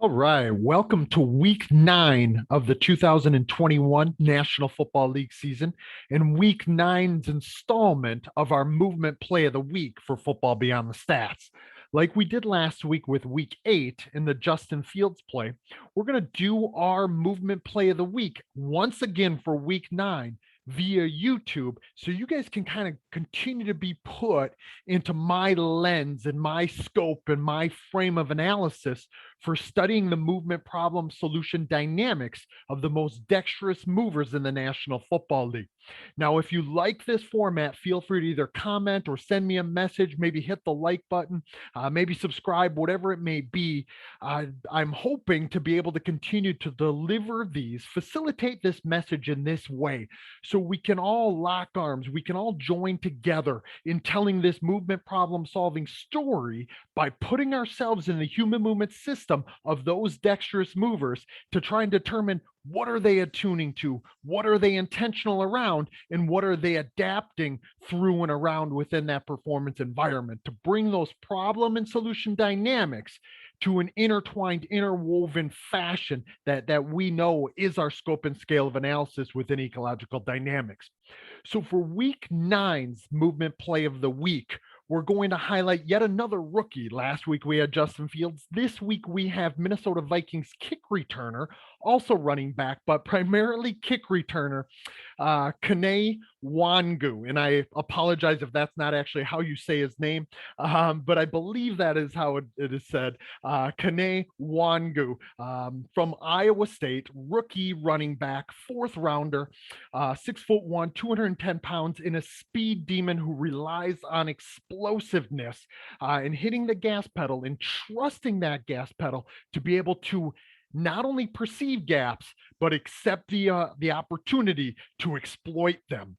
All right. Welcome to week 9 of the 2021 National Football League season and week nine's installment of our movement play of the week for Football Beyond the Stats. Like we did last week with week 8 in the Justin Fields play, we're going to do our movement play of the week once again for week 9 via YouTube so you guys can kind of continue to be put into my lens and my scope and my frame of analysis for studying the movement problem solution dynamics of the most dexterous movers in the National Football League. Now, if you like this format, feel free to either comment or send me a message, maybe hit the like button, maybe subscribe, whatever it may be. I'm hoping to be able to continue to deliver these, facilitate this message in this way, so we can all lock arms, we can all join together in telling this movement problem solving story by putting ourselves in the human movement system of those dexterous movers to try and determine what are they attuning to, what are they intentional around, and what are they adapting through and around within that performance environment to bring those problem and solution dynamics to an intertwined, interwoven fashion that we know is our scope and scale of analysis within ecological dynamics. So for week nine's movement play of the week, we're going to highlight yet another rookie. Last week we had Justin Fields. This week we have Minnesota Vikings kick returner, also running back, but primarily kick returner, Kene Nwangwu. And I apologize if that's not actually how you say his name, but I believe that is how it is said. Kene Nwangwu from Iowa State, rookie running back, fourth rounder, 6'1", 210 pounds, in a speed demon who relies on explosiveness and hitting the gas pedal and trusting that gas pedal to be able to not only perceive gaps, but accept the opportunity to exploit them.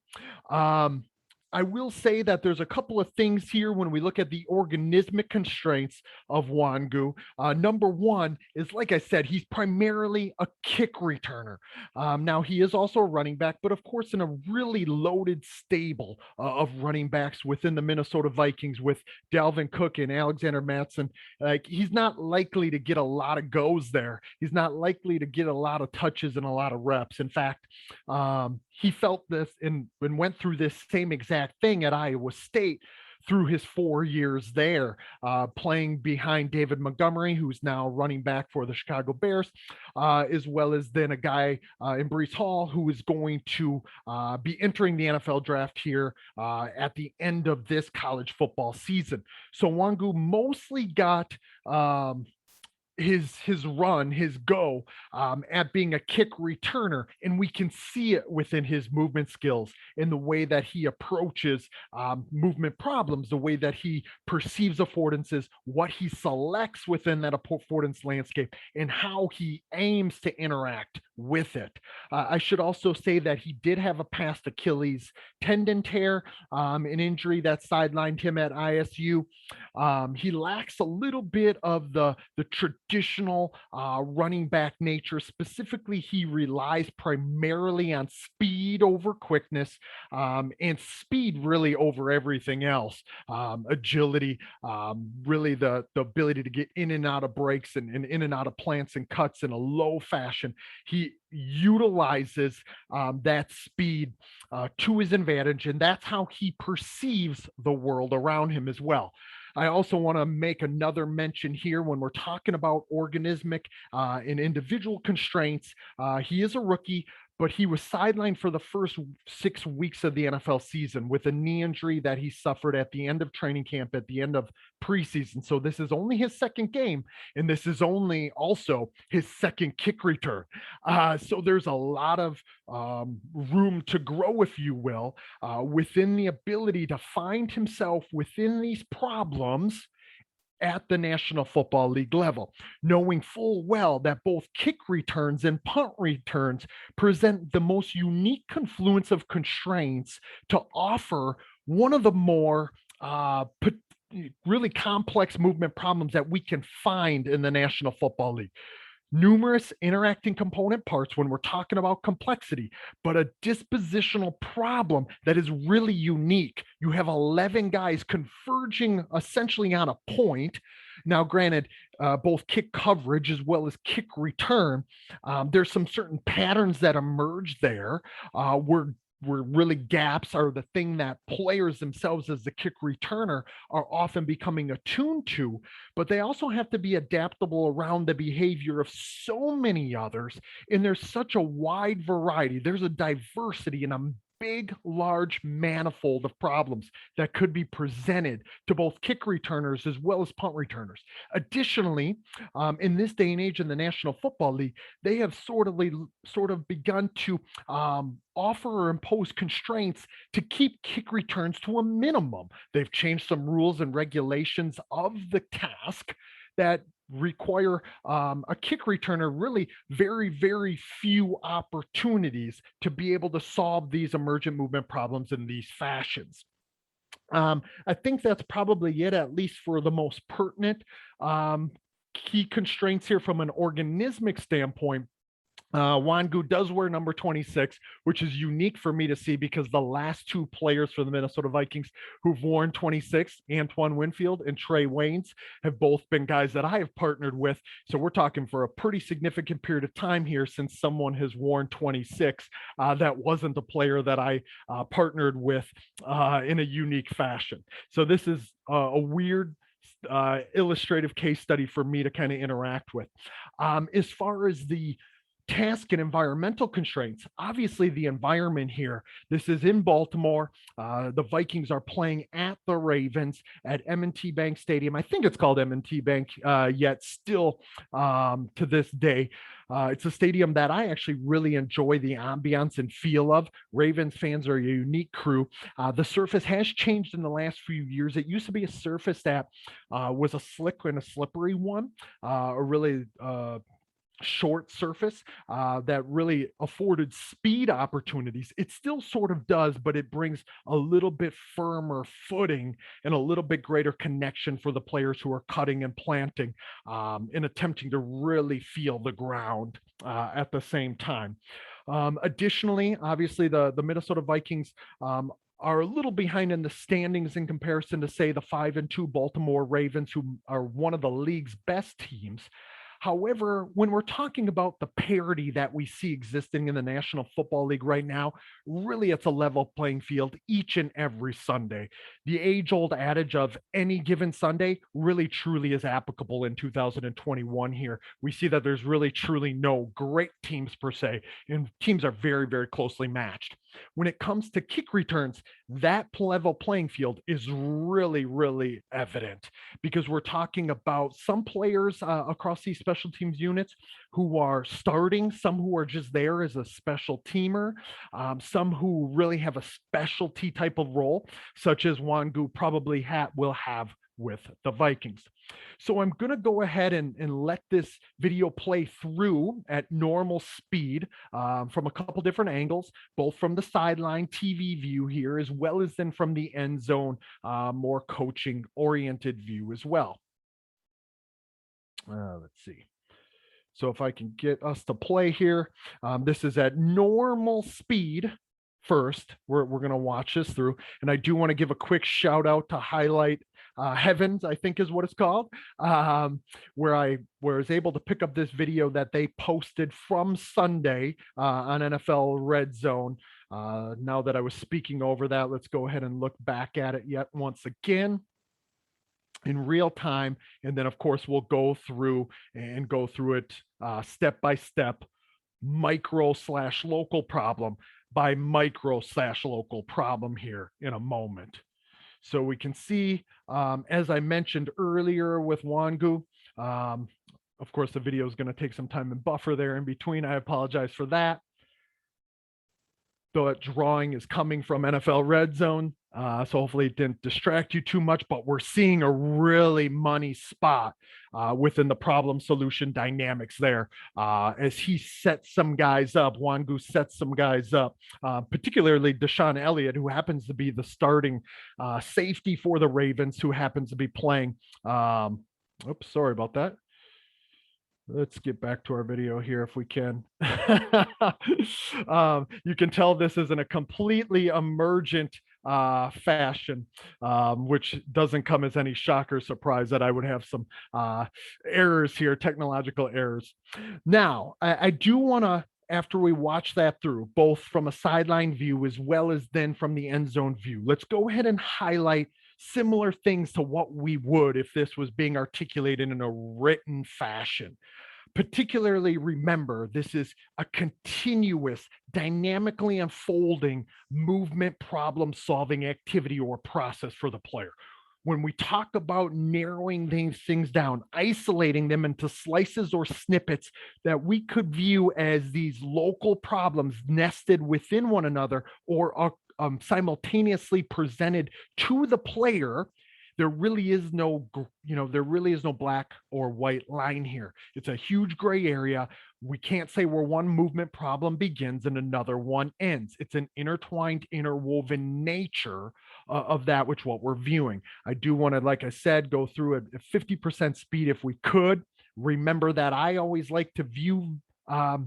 I will say that there's a couple of things here when we look at the organismic constraints of Nwangwu. Number one is, like I said, he's primarily a kick returner. Now, he is also a running back, but of course, in a really loaded stable of running backs within the Minnesota Vikings with Dalvin Cook and Alexander Mattison. Like, he's not likely to get a lot of goes there. He's not likely to get a lot of touches and a lot of reps. In fact, he felt this and went through this same exact thing at Iowa State through his 4 years there, playing behind David Montgomery, who's now running back for the Chicago Bears, as well as then a guy in Breece Hall, who is going to be entering the NFL draft here at the end of this college football season. So Nwangwu mostly got his run, his go at being a kick returner, and we can see it within his movement skills in the way that he approaches movement problems, the way that he perceives affordances, what he selects within that affordance landscape, and how he aims to interact with it. I should also say that he did have a past Achilles tendon tear, an injury that sidelined him at ISU. He lacks a little bit of the traditional running back nature. Specifically, he relies primarily on speed over quickness, and speed really over everything else. Agility, really the ability to get in and out of breaks and in and out of plants and cuts in a low fashion. He utilizes that speed to his advantage, and that's how he perceives the world around him as well. I also want to make another mention here when we're talking about organismic and individual constraints. He is a rookie, but he was sidelined for the first 6 weeks of the NFL season with a knee injury that he suffered at the end of training camp, at the end of preseason. So this is only his second game, and this is only also his second kick return. So there's a lot of room to grow, if you will, within the ability to find himself within these problems at the National Football League level, knowing full well that both kick returns and punt returns present the most unique confluence of constraints to offer one of the more really complex movement problems that we can find in the National Football League. Numerous interacting component parts when we're talking about complexity, but a dispositional problem that is really unique. You have 11 guys converging essentially on a point, Now, granted, both kick coverage as well as kick return, there's some certain patterns that emerge there where really gaps are the thing that players themselves as the kick returner are often becoming attuned to, but they also have to be adaptable around the behavior of so many others. And there's such a wide variety. There's a diversity and a big, large manifold of problems that could be presented to both kick returners as well as punt returners. Additionally, in this day and age in the National Football League, they have sort of begun to offer or impose constraints to keep kick returns to a minimum. They've changed some rules and regulations of the task that require a kick returner really very, very few opportunities to be able to solve these emergent movement problems in these fashions. I think that's probably it, at least for the most pertinent key constraints here from an organismic standpoint. Nwangwu does wear number 26, which is unique for me to see because the last two players for the Minnesota Vikings who've worn 26, Antoine Winfield and Trey Waynes, have both been guys that I have partnered with. So we're talking for a pretty significant period of time here since someone has worn 26. That wasn't a player that I partnered with in a unique fashion. So this is a weird illustrative case study for me to kind of interact with. As far as the task and environmental constraints, obviously the environment here, this is in Baltimore. The Vikings are playing at the Ravens at M&T Bank Stadium. I think it's called M&T Bank yet still to this day. It's a stadium that I actually really enjoy the ambiance and feel of. Ravens fans are a unique crew. The surface has changed in the last few years. It used to be a surface that was a slick and a slippery one, a really short surface that really afforded speed opportunities. It still sort of does, but it brings a little bit firmer footing and a little bit greater connection for the players who are cutting and planting and attempting to really feel the ground at the same time. Additionally, obviously, the Minnesota Vikings are a little behind in the standings in comparison to, say, the 5-2 Baltimore Ravens, who are one of the league's best teams. However, when we're talking about the parity that we see existing in the National Football League right now, really it's a level playing field each and every Sunday. The age-old adage of any given Sunday really truly is applicable in 2021 here. We see that there's really truly no great teams per se, and teams are very, very closely matched. When it comes to kick returns, that level playing field is really, really evident because we're talking about some players across these special teams units who are starting, some who are just there as a special teamer, some who really have a specialty type of role, such as Nwangwu probably will have with the Vikings. So I'm going to go ahead and let this video play through at normal speed from a couple different angles, both from the sideline TV view here, as well as then from the end zone, more coaching oriented view as well. Let's see. So if I can get us to play here, this is at normal speed. First, we're going to watch this through, and I do want to give a quick shout out to Highlight Heavens, I think is what it's called, where I was able to pick up this video that they posted from Sunday on NFL Red Zone. Now that I was speaking over that, let's go ahead and look back at it yet once again in real time, and then of course we'll go through it step by step, micro/local problem by micro/local problem here in a moment. So we can see, as I mentioned earlier with Nwangwu, of course the video is going to take some time and buffer there in between. I apologize for that. The drawing is coming from NFL Red Zone, so hopefully it didn't distract you too much, but we're seeing a really money spot within the problem solution dynamics there as he sets some guys up. Nwangwu sets some guys up, particularly Deshaun Elliott, who happens to be the starting safety for the Ravens, who happens to be playing. Oops, sorry about that. Let's get back to our video here if we can. You can tell this isn't a completely emergent fashion, which doesn't come as any shock or surprise that I would have some errors here, technological errors. Now, I do want to, after we watch that through, both from a sideline view as well as then from the end zone view, let's go ahead and highlight similar things to what we would if this was being articulated in a written fashion. Particularly, remember, this is a continuous, dynamically unfolding movement problem solving activity or process for the player. When we talk about narrowing these things down, isolating them into slices or snippets that we could view as these local problems nested within one another or are simultaneously presented to the player, there really is no, there really is no black or white line here. It's a huge gray area. We can't say where one movement problem begins and another one ends. It's an intertwined, interwoven nature of that which what we're viewing. I do want to, like I said, go through at 50% speed if we could. Remember that I always like to view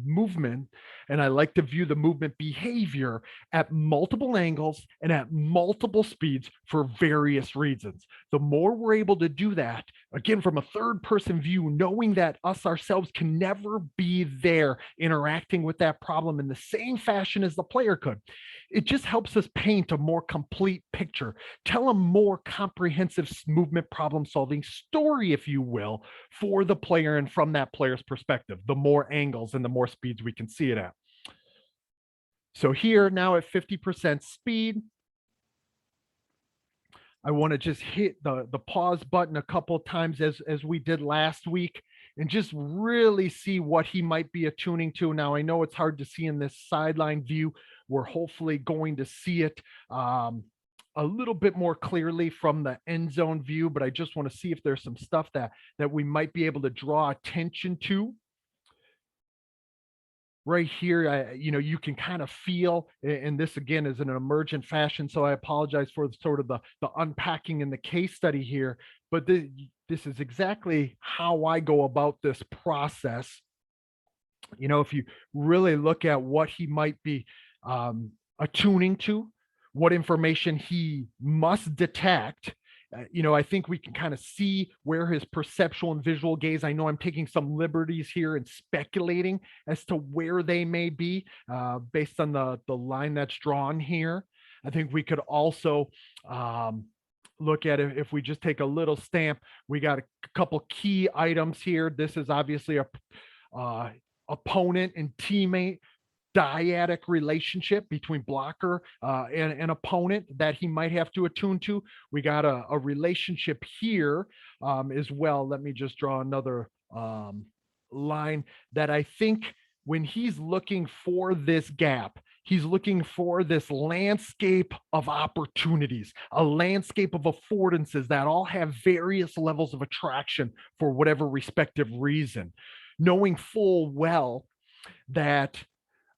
movement, and I like to view the movement behavior at multiple angles and at multiple speeds for various reasons. The more we're able to do that, again, from a third person view, knowing that us ourselves can never be there interacting with that problem in the same fashion as the player could, it just helps us paint a more complete picture, tell a more comprehensive movement problem solving story, if you will, for the player and from that player's perspective, the more angles and the more speeds we can see it at. So here now at 50% speed, I want to just hit the pause button a couple of times as we did last week and just really see what he might be attuning to. Now, I know it's hard to see in this sideline view. We're hopefully going to see it a little bit more clearly from the end zone view, but I just want to see if there's some stuff that we might be able to draw attention to. Right here, you can kind of feel, and this again is in an emergent fashion, so I apologize for sort of the unpacking in the case study here, but this is exactly how I go about this process. If you really look at what he might be attuning to, what information he must detect, I think we can kind of see where his perceptual and visual gaze. I know I'm taking some liberties here and speculating as to where they may be based on the line that's drawn here. I think we could also look at it if we just take a little stamp. We got a couple key items here. This is obviously a opponent and teammate dyadic relationship between blocker and opponent that he might have to attune to. We got a relationship here as well. Let me just draw another line that I think when he's looking for this gap, he's looking for this landscape of opportunities, a landscape of affordances that all have various levels of attraction for whatever respective reason, knowing full well that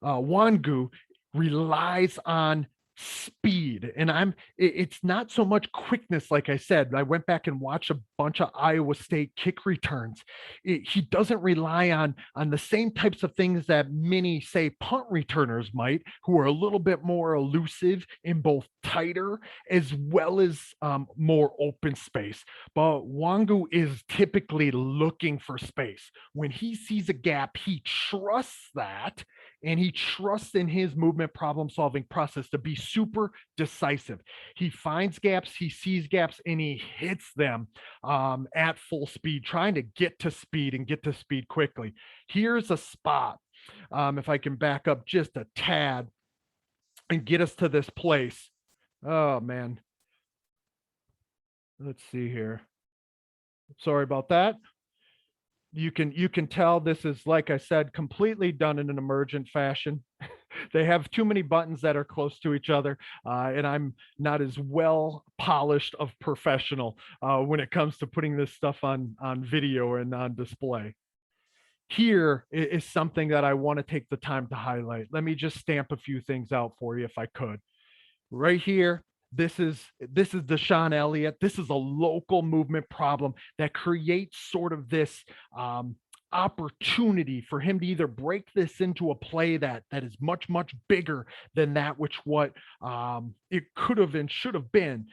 Nwangwu relies on speed, and it's not so much quickness. Like I said, I went back and watched a bunch of Iowa State kick returns. He doesn't rely on the same types of things that many, say, punt returners might, who are a little bit more elusive in both tighter as well as more open space. But Nwangwu is typically looking for space. When he sees a gap, he trusts that, and he trusts in his movement problem solving process to be super decisive. He finds gaps, he sees gaps, and he hits them at full speed, trying to get to speed and get to speed quickly. Here's a spot. If I can back up just a tad and get us to this place. Oh man. Let's see here. Sorry about that. You can tell this is, like I said, completely done in an emergent fashion. They have too many buttons that are close to each other, and I'm not as well polished of professional when it comes to putting this stuff on video and on display. Here is something that I want to take the time to highlight. Let me just stamp a few things out for you if I could. Right here, this is Deshaun Elliott. This is a local movement problem that creates sort of this opportunity for him to either break this into a play that is much bigger than that which what it could have and should have been,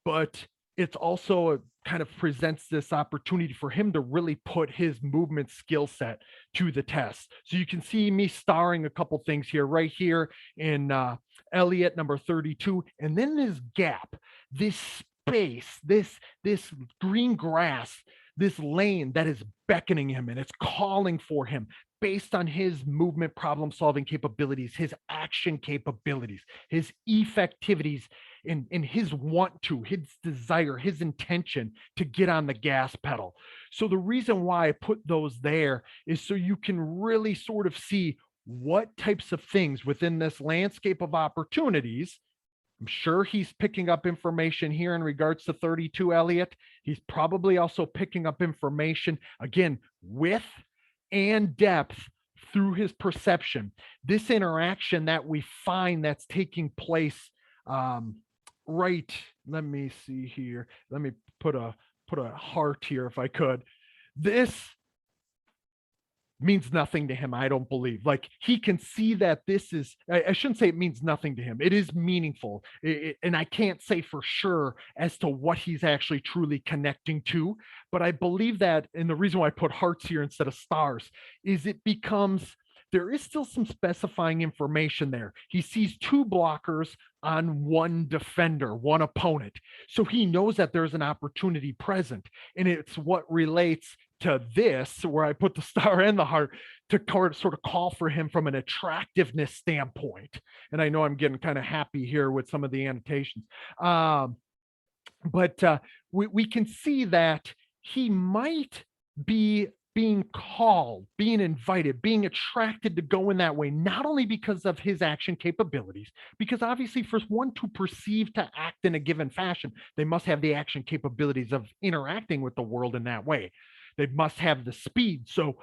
but it's also kind of presents this opportunity for him to really put his movement skill set to the test. So you can see me starring a couple things here, right here in Elliott, number 32, and then this gap, this space, this green grass, this lane that is beckoning him and it's calling for him based on his movement problem solving capabilities, his action capabilities, his effectivities, in his want to, his desire, his intention to get on the gas pedal. So the reason why I put those there is so you can really sort of see what types of things within this landscape of opportunities. I'm sure he's picking up information here in regards to 32 Elliott. He's probably also picking up information, again, width and depth through his perception. This interaction that we find that's taking place, right, let me see here. Let me put a heart here if I could. This means nothing to him, I don't believe. Like, he can see that this is, I shouldn't say it means nothing to him. It is meaningful. And I can't say for sure as to what he's actually truly connecting to, but I believe that, and the reason why I put hearts here instead of stars is it becomes, there is still some specifying information there. He sees two blockers on one defender, one opponent. So he knows that there's an opportunity present. And it's what relates to this, where I put the star and the heart, to sort of call for him from an attractiveness standpoint. And I know I'm getting kind of happy here with some of the annotations. But we can see that he might be being called, being invited, being attracted to go in that way, not only because of his action capabilities, because obviously for one to perceive to act in a given fashion, they must have the action capabilities of interacting with the world in that way. They must have the speed. So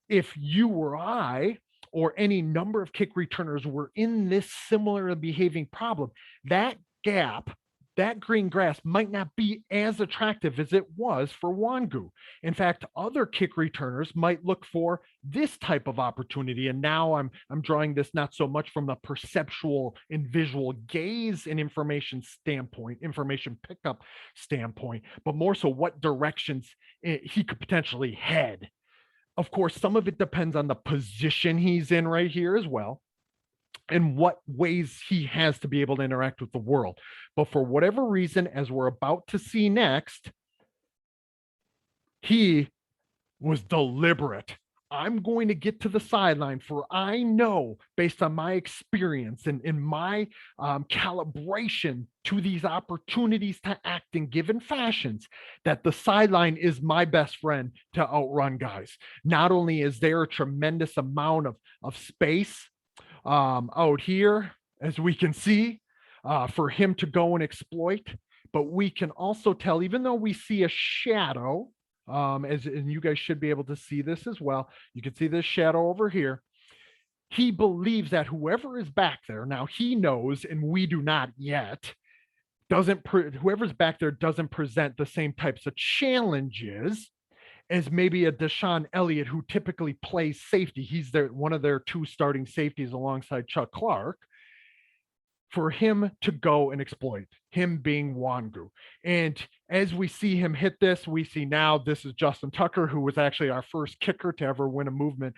if you or I or any number of kick returners were in this similar behaving problem, that gap, that green grass might not be as attractive as it was for Nwangwu. In fact, other kick returners might look for this type of opportunity. And now I'm drawing this not so much from the perceptual and visual gaze and information standpoint, information pickup standpoint, but more so what directions he could potentially head. Of course, some of it depends on the position he's in right here as well, and what ways he has to be able to interact with the world. But for whatever reason, as we're about to see next, he was deliberate. I'm going to get to the sideline, for I know, based on my experience and in my calibration to these opportunities to act in given fashions, that the sideline is my best friend to outrun guys. Not only is there a tremendous amount of space out here, as we can see, for him to go and exploit, but we can also tell, even though we see a shadow, and you guys should be able to see this as well. You can see this shadow over here. He believes that whoever is back there, now he knows, and we do not yet, whoever's back there doesn't present the same types of challenges as maybe a Deshaun Elliott, who typically plays safety. He's one of their two starting safeties alongside Chuck Clark, for him to go and exploit, him being Nwangwu. And as we see him hit this, we see now this is Justin Tucker, who was actually our first kicker to ever win a movement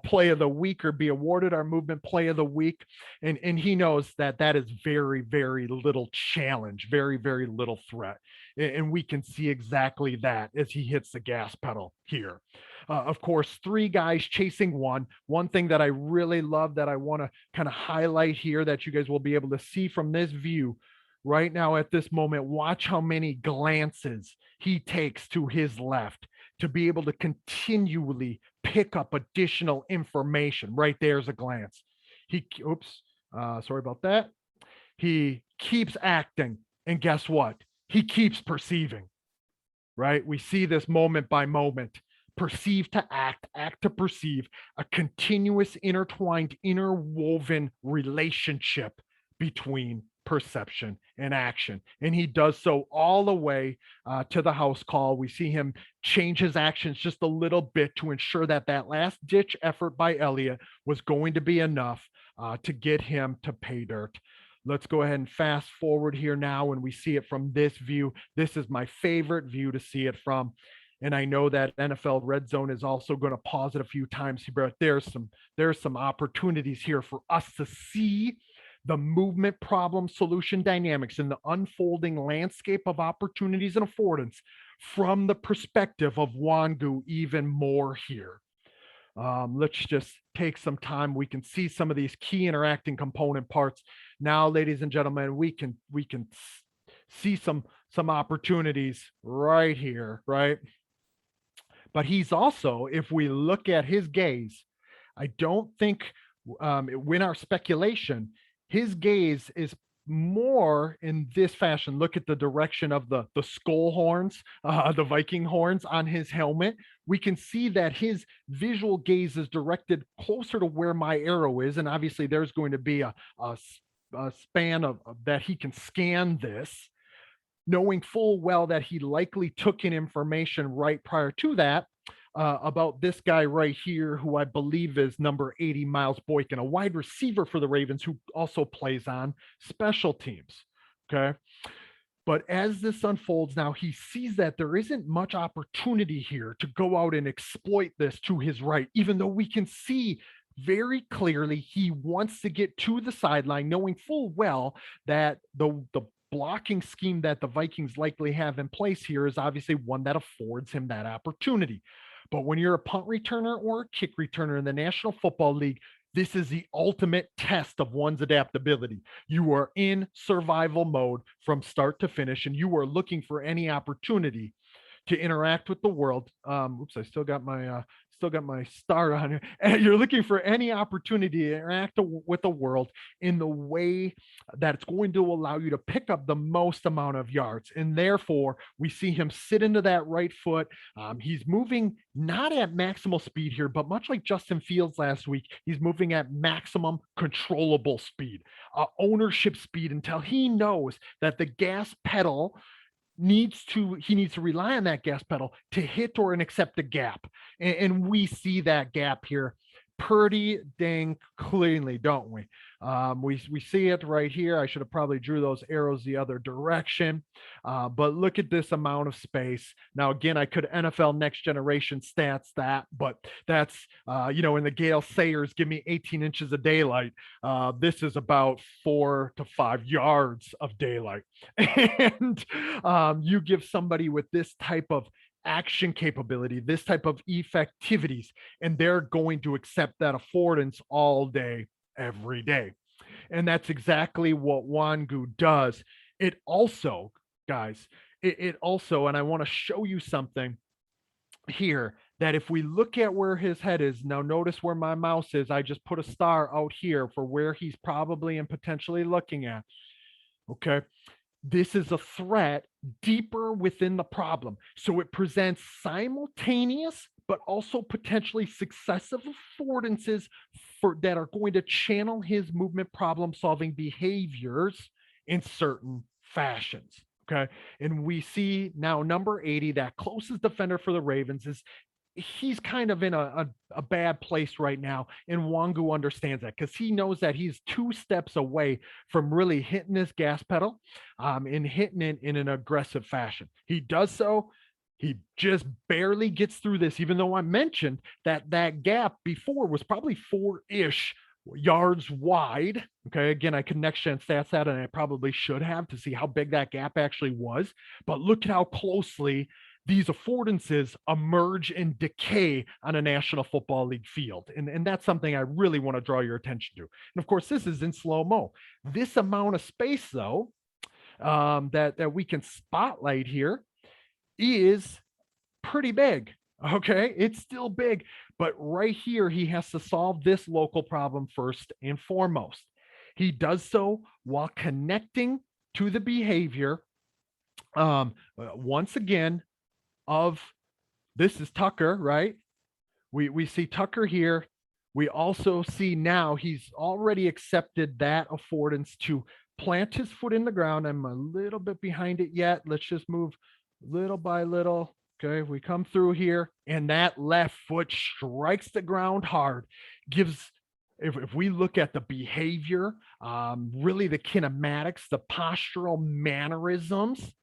play of the week, or be awarded our movement play of the week. And he knows that that is very little challenge, very little threat. And we can see exactly that as he hits the gas pedal here. Of course, three guys chasing one. One thing that I really love that I want to kind of highlight here, that you guys will be able to see from this view right now at this moment, watch how many glances he takes to his left to be able to continually pick up additional information. Right there's a glance. Sorry about that. He keeps acting, and guess what? He keeps perceiving, right? We see this moment by moment. Perceive to act, act to perceive, a continuous, intertwined, interwoven relationship between perception and action. And he does so all the way to the house call. We see him change his actions just a little bit to ensure that that last ditch effort by Elliott was going to be enough to get him to pay dirt. Let's go ahead and fast forward here now, and we see it from this view. This is my favorite view to see it from. And I know that NFL Red Zone is also going to pause it a few times here, but there's some opportunities here for us to see the movement problem solution dynamics and the unfolding landscape of opportunities and affordance from the perspective of Nwangwu even more here. Let's just take some time. We can see some of these key interacting component parts. Now, ladies and gentlemen, we can see some opportunities right here, right? But he's also, if we look at his gaze, I don't think in our speculation, his gaze is more in this fashion. Look at the direction of the skull horns, the Viking horns on his helmet. We can see that his visual gaze is directed closer to where my arrow is, and obviously there's going to be a span of that he can scan this, knowing full well that he likely took in information right prior to that about this guy right here, who I believe is number 80, Miles Boykin, a wide receiver for the Ravens who also plays on special teams. Okay. But as this unfolds now, he sees that there isn't much opportunity here to go out and exploit this to his right, even though we can see very clearly he wants to get to the sideline, knowing full well that the blocking scheme that the Vikings likely have in place here is obviously one that affords him that opportunity. But when you're a punt returner or a kick returner in the National Football League, this is the ultimate test of one's adaptability. You are in survival mode from start to finish, and you are looking for any opportunity to interact with the world. Oops, I still got my star on here. And you're looking for any opportunity to interact with the world in the way that it's going to allow you to pick up the most amount of yards. And therefore, we see him sit into that right foot. He's moving not at maximal speed here, but much like Justin Fields last week, he's moving at maximum controllable speed, ownership speed, until he knows that the gas pedal needs to rely on that gas pedal to hit or accept a gap. And we see that gap here pretty dang cleanly, don't we? We see it right here. I should have probably drew those arrows the other direction, but look at this amount of space. Now, again, I could NFL Next Generation stats that, but that's in the Gale Sayers, give me 18 inches of daylight. This is about 4 to 5 yards of daylight, and you give somebody with this type of action capability, this type of effectivities, and they're going to accept that affordance all day, every day. And that's exactly what Nwangwu does. It also, guys, it also, and I want to show you something here, that if we look at where his head is, now notice where my mouse is, I just put a star out here for where he's probably and potentially looking at. Okay. This is a threat deeper within the problem. So it presents simultaneous, but also potentially successive affordances that are going to channel his movement problem solving behaviors in certain fashions. Okay. And we see now number 80, that closest defender for the Ravens, is he's kind of in a bad place right now. And Nwangwu understands that because he knows that he's 2 steps away from really hitting his gas pedal and hitting it in an aggressive fashion. He does so. He just barely gets through this, even though I mentioned that that gap before was probably 4-ish yards wide. Okay, again, I could next gen stats that, and I probably should have, to see how big that gap actually was. But look at how closely these affordances emerge and decay on a National Football League field. And that's something I really want to draw your attention to. And of course, this is in slow-mo. This amount of space, though, that we can spotlight here is pretty big. Okay, it's still big, but right here, he has to solve this local problem first and foremost. He does so while connecting to the behavior, once again, of this is Tucker, right? We see Tucker here. We also see now he's already accepted that affordance to plant his foot in the ground. I'm a little bit behind it yet. Let's just move little by little. Okay, we come through here, and that left foot strikes the ground hard, gives if we look at the behavior, really the kinematics, the postural mannerisms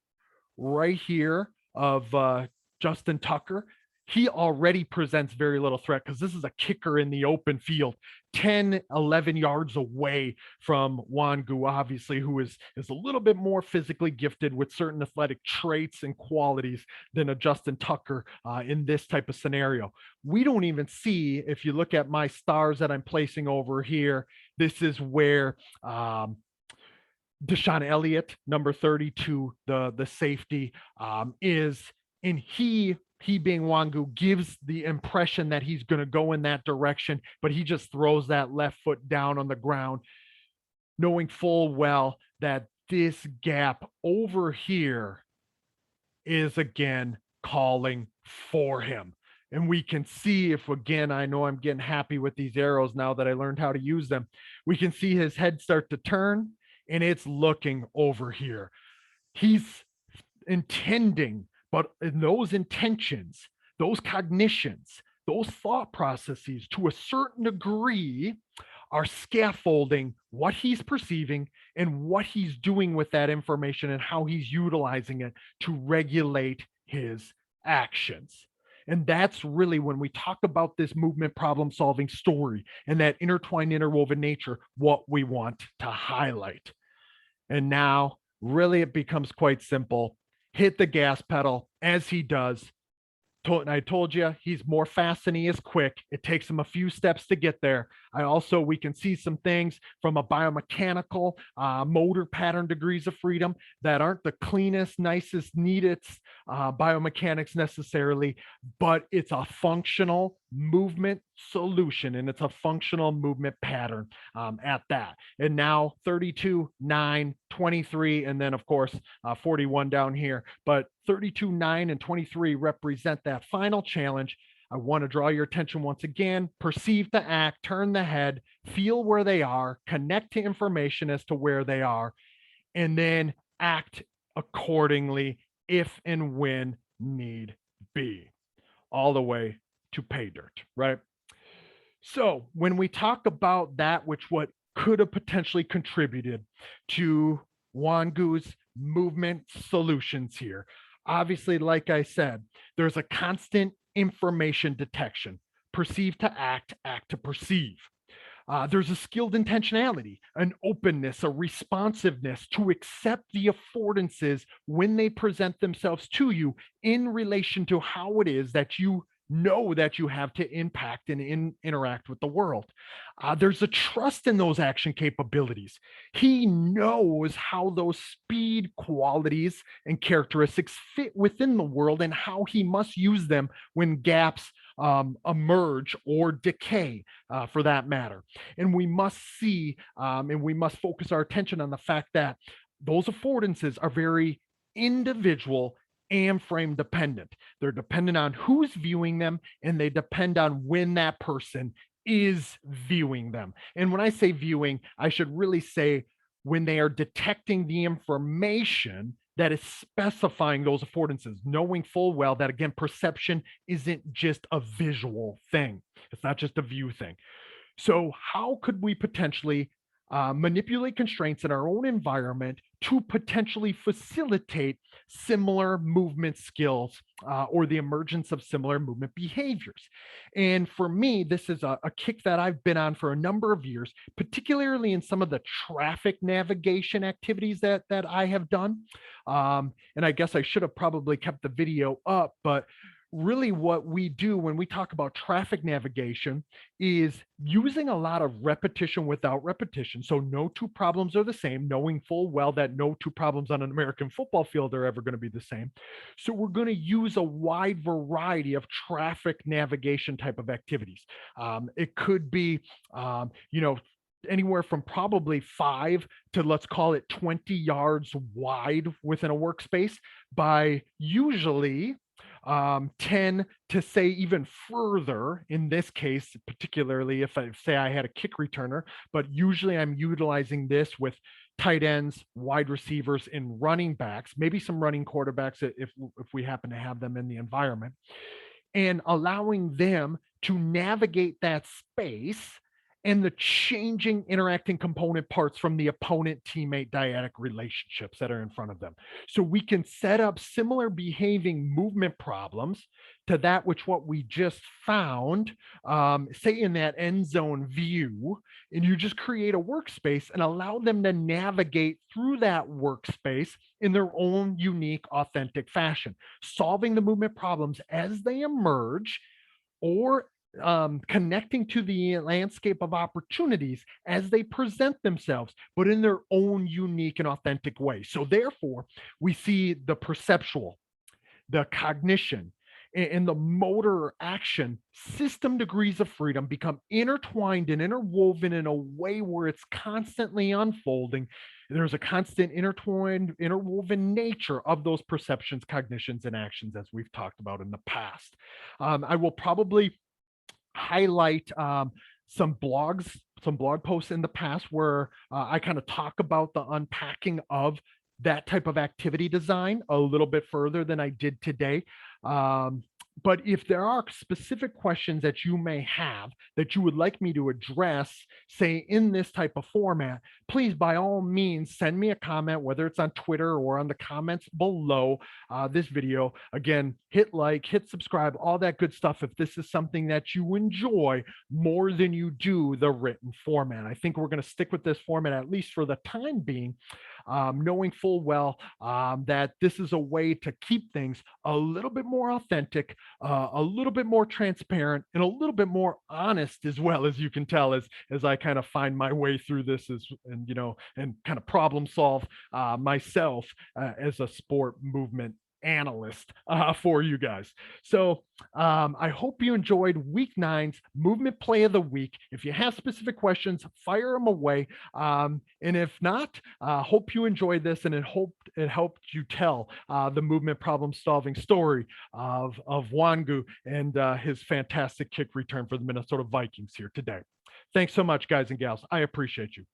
right here of Justin Tucker, he already presents very little threat because this is a kicker in the open field, 10, 11 yards away from Nwangwu, obviously, who is a little bit more physically gifted with certain athletic traits and qualities than a Justin Tucker in this type of scenario. We don't even see, if you look at my stars that I'm placing over here, this is where Deshaun Elliott, number 32, the safety, is, and he being Nwangwu gives the impression that he's going to go in that direction, but he just throws that left foot down on the ground, knowing full well that this gap over here is again calling for him. And we can see, if again, I know I'm getting happy with these arrows now that I learned how to use them, we can see his head start to turn, and it's looking over here. He's intending, but in those intentions, those cognitions, those thought processes to a certain degree are scaffolding what he's perceiving and what he's doing with that information and how he's utilizing it to regulate his actions. And that's really when we talk about this movement problem solving story and that intertwined, interwoven nature, what we want to highlight. And now, really, it becomes quite simple. Hit the gas pedal as he does. And I told you, he's more fast than he is quick. It takes him a few steps to get there. We can see some things from a biomechanical, motor pattern degrees of freedom that aren't the cleanest, nicest, neatest biomechanics necessarily, but it's a functional movement solution, and it's a functional movement pattern at that. And now 32, 9, 23, and then of course 41 down here. But 32, 9, and 23 represent that final challenge. I want to draw your attention once again, perceive the act, turn the head, feel where they are, connect to information as to where they are, and then act accordingly if and when need be, all the way to pay dirt, right? So when we talk about that, what could have potentially contributed to Nwangwu's movement solutions here, obviously, like I said, there's a constant information detection, perceive to act, act to perceive. There's a skilled intentionality, an openness, a responsiveness to accept the affordances when they present themselves to you in relation to how it is that you know that you have to impact and interact with the world. There's a trust in those action capabilities. He knows how those speed qualities and characteristics fit within the world and how he must use them when gaps emerge or decay, for that matter. And we must see and we must focus our attention on the fact that those affordances are very individual and frame dependent. They're dependent on who's viewing them, and they depend on when that person is viewing them. And when I say viewing, I should really say when they are detecting the information that is specifying those affordances, knowing full well that, again, perception isn't just a visual thing. It's not just a view thing. So how could we potentially manipulate constraints in our own environment to potentially facilitate similar movement skills or the emergence of similar movement behaviors? And for me, this is a kick that I've been on for a number of years, particularly in some of the traffic navigation activities that I have done. And I guess I should have probably kept the video up, but really what we do when we talk about traffic navigation is using a lot of repetition without repetition. So no two problems are the same, knowing full well that no two problems on an American football field are ever going to be the same. So we're going to use a wide variety of traffic navigation type of activities. It could be, anywhere from probably 5 to, let's call it, 20 yards wide within a workspace, by usually 10 to say even further in this case, particularly if I say I had a kick returner, but usually I'm utilizing this with tight ends, wide receivers, and running backs, maybe some running quarterbacks if we happen to have them in the environment, and allowing them to navigate that space and the changing interacting component parts from the opponent teammate dyadic relationships that are in front of them. So we can set up similar behaving movement problems to that which what we just found, say in that end zone view, and you just create a workspace and allow them to navigate through that workspace in their own unique, authentic fashion, solving the movement problems as they emerge, or connecting to the landscape of opportunities as they present themselves, but in their own unique and authentic way. So, therefore, we see the perceptual, the cognition, and the motor action system degrees of freedom become intertwined and interwoven in a way where it's constantly unfolding. There's a constant intertwined, interwoven nature of those perceptions, cognitions, and actions, as we've talked about in the past. I will probably highlight some blog posts in the past where I kind of talk about the unpacking of that type of activity design a little bit further than I did today. Um, but if there are specific questions that you may have that you would like me to address, say in this type of format, please by all means send me a comment, whether it's on Twitter or on the comments below this video. Again, hit like, hit subscribe, all that good stuff if this is something that you enjoy more than you do the written format. I think we're going to stick with this format at least for the time being, knowing full well that this is a way to keep things a little bit more authentic, a little bit more transparent, and a little bit more honest as well, as you can tell as I kind of find my way through this and kind of problem solve myself as a sport movement analyst for you guys. So I hope you enjoyed week 9's movement play of the week. If you have specific questions, fire them away. And if not, hope you enjoyed this, and it helped you tell the movement problem solving story of Nwangwu and his fantastic kick return for the Minnesota Vikings here today. Thanks so much, guys and gals. I appreciate you.